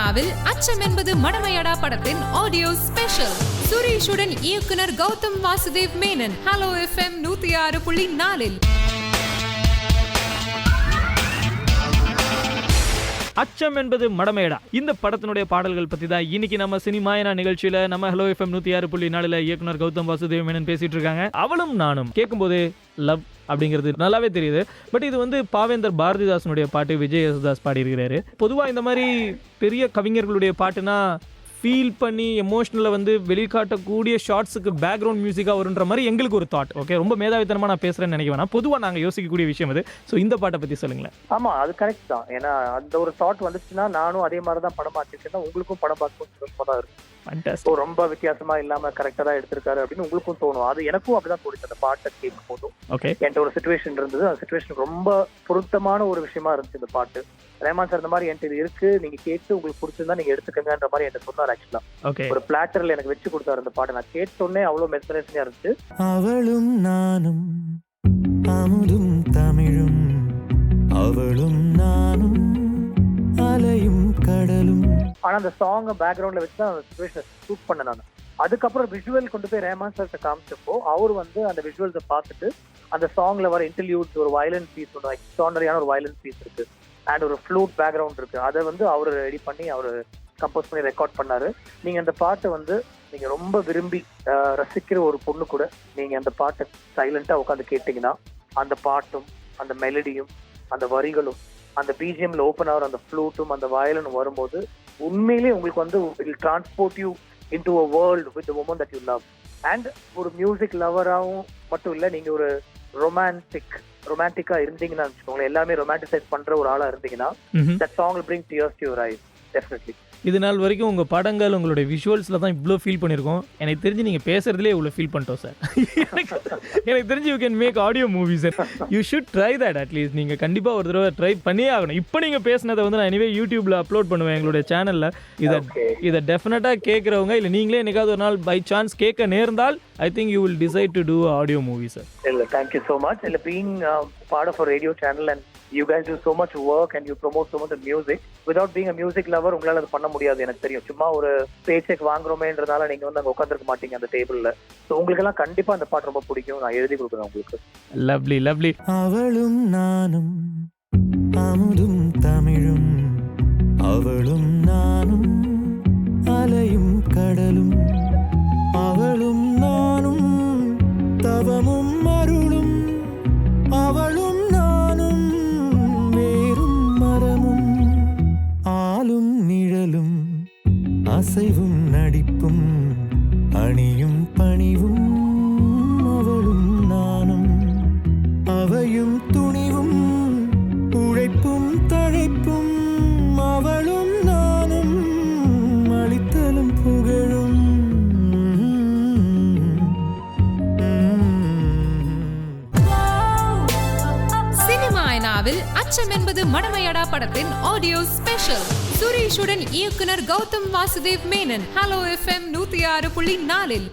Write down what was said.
சினிமாயனாவில் அச்சம் என்பது மடமையடா படத்தின் ஆடியோ ஸ்பெஷல். சுரேஷுடன் இயக்குனர் கௌதம் வாசுதேவ் மேனன். Hello FM 106.4. அச்சம் என்பது மடமேடா. இந்த படத்தினுடைய பாடல்கள் பற்றி தான் இன்னைக்கு நம்ம சினிமாயனா நிகழ்ச்சியில் நம்ம ஹலோ FM 106.4 இயக்குனர் கௌதம் வாசுதேவ் மேனன் பேசிட்டு இருக்காங்க. அவளும் நானும் கேட்கும்போது லவ் அப்படிங்கிறது நல்லாவே தெரியுது. பட் இது வந்து பாவேந்தர் பாரதிதாசனுடைய பாட்டு, விஜய் யேசுதாஸ் பாடியிருக்கிறாரு. பொதுவாக இந்த மாதிரி பெரிய கவிஞர்களுடைய பாட்டுனா ஃபீல் பண்ணி எமோஷனலை வந்து வெளிக்காட்டக்கூடிய ஷார்ட்ஸுக்கு பேக்ரவுண்ட் மியூசிக்காக வருன்ற மாதிரி எங்களுக்கு ஒரு தாட். ஓகே, ரொம்ப மேதாவித்தனமாக நான் பேசுகிறேன்னு நினைக்க வேணாம். பொதுவாக நாங்கள் யோசிக்கக்கூடிய விஷயம் அது. ஸோ இந்த பாட்டை பற்றி சொல்லுங்களேன். ஆமா, அது கரெக்ட் தான். ஏன்னா அந்த ஒரு தாட் வந்துச்சுன்னா நானும் அதே மாதிரி தான் படம் பார்த்துருக்கேன். உங்களுக்கும் படம் பார்க்கணும் ரொம்ப தான் இருக்கும். ரொம்ப வித்தியாசமா இல்லாம கரெக்டா தான் எடுத்திருக்காரு அப்படின்னு உங்களுக்கும் தோணும். அது எனக்கும் அப்படிதான் தோணுச்சு அந்த பாட்டை கேட்கும் போதும். என்கிட்ட ஒரு சிச்சுவேஷன் இருந்தது. அந்த சிச்சுவேஷன் ரொம்ப பொருத்தமான ஒரு விஷயமா இருந்துச்சு இந்த பாட்டு. ரஹ்மான் சார் இந்த மாதிரி என்கிட்ட இது இருக்கு, நீங்க கேட்டு உங்களுக்கு பிடிச்சிருந்தா நீங்க எடுத்துக்கங்கன்ற மாதிரி என்கிட்ட சொன்னார். ஆக்சுவலா ஒரு பிளாட்டர்ல எனக்கு வச்சு கொடுத்தாரு அந்த பாட்டு. நான் கேட்டோன்னே அவ்வளவு மெஸ்மரைசிங்கா இருந்துச்சு. அவளும் நானும் அமுதும் தமிழும், அவளும் நானும் அலையும் கடலும். ஆனா அந்த சாங் பேக்ரவுண்ட்ல வச்சு தான் அந்த சிச்சுவேஷனை ஷூட் பண்ண நான். அதுக்கப்புறம் விஷுவல் கொண்டு போய் ரஹ்மான் சார் காமிச்சப்போ அவர் வந்து அந்த விஷுவல்ஸை பார்த்துட்டு அந்த சாங்ல வர இன்டர்வியூஸ், ஒரு வயலன்ஸ் பீஸ், ஒரு எக்ஸ்ட்ரானரியான ஒரு வயலன்ஸ் பீஸ் இருக்கு அண்ட் ஒரு ஃப்ளூட் பேக்ரவுண்ட் இருக்கு. அதை வந்து அவர் ரெடி பண்ணி அவர் கம்போஸ் பண்ணி ரெக்கார்ட் பண்ணாரு. நீங்க அந்த பாட்டை வந்து நீங்க ரொம்ப விரும்பி ரசிக்கிற ஒரு பொண்ணு கூட நீங்க அந்த பாட்டை சைலண்டா உட்காந்து கேட்டீங்கன்னா அந்த பாட்டும் அந்த மெலடியும் அந்த வரிகளும் அந்த பிஜிஎம்ல ஓப்பன் ஆகிற அந்த ஃப்ளூட்டும் அந்த வயலனும் வரும்போது உண்மையிலேயே உங்களுக்கு வந்து it transport you into a world with the woman that you love. And ஒரு மியூசிக் லவராகவும் மட்டும் இல்லை, நீங்க ஒரு ரொமான்டிக்கா இருந்தீங்கன்னா வச்சுக்கோங்களேன், எல்லாமே ரொமான்டிசைஸ் பண்ற ஒரு ஆளா இருந்தீங்கன்னா that song will bring tears to your eyes definitely. இது நாள் வரைக்கும் உங்கள் படங்கள் உங்களுடைய விஷுவல்ஸில் தான் இவ்வளோ ஃபீல் பண்ணியிருக்கோம். எனக்கு தெரிஞ்சு நீங்கள் பேசுகிறதுலே இவ்வளோ ஃபீல் பண்ணிட்டோம் சார். எனக்கு தெரிஞ்சு you can make audio movie sir. You should try that at least. நீங்கள் கண்டிப்பாக ஒரு தடவை ட்ரை பண்ணியே ஆகணும். இப்போ நீங்கள் பேசினதை வந்து நான் எனிவே யூடியூப்பில் அப்லோட் பண்ணுவேன் எங்களுடைய சேனலில். இதை டெஃபினட்டாக கேட்குறவங்க இல்லை நீங்களே என்னைக்காவது ஒரு நாள் பை சான்ஸ் கேட்க நேர்ந்தால் I think you will decide to do audio movie, sir. Thank you so much. Being part of a radio channel and you guys do so much work and you promote so much of music. Without being a music lover, உங்களால அது பண்ண முடியாது எனக்கு தெரியும். சும்மா ஒரு paycheque வாங்குறோமேன்றதால நீங்க வந்து அங்க உட்கார்ந்திருக்க மாட்டீங்க அந்த டேபிள்ல. ஸோ உங்களுக்கு எல்லாம் கண்டிப்பா அந்த பாட்டு ரொம்ப பிடிக்கும். நான் எழுதி கொடுக்குறேன் உங்களுக்கு. Lovely lovely. அவளும் நானும் அமுதும் தமிழும், அவளும் நானும் அலையும் கடலும், அவளும் நானும் தவமும் அருளும், அவளும் நானும் வேறும் மரமும், ஆளும் நிழலும் அசைவும் நடிப்பும் அணியும் பணிவும், அவளும் நானும் அவையும் துணிவும் உழைப்பும் தழைப்பும், அவளும் நானும் அளித்தலும் புகழும். சினிமாயனாவில் அச்சம் என்பது மடமையடா படத்தின் ஆடியோ ஸ்பெஷல். சுரேஷுடன் இயக்குனர் கௌதம் வாசுதேவ் மேனன். Hello FM 106.4.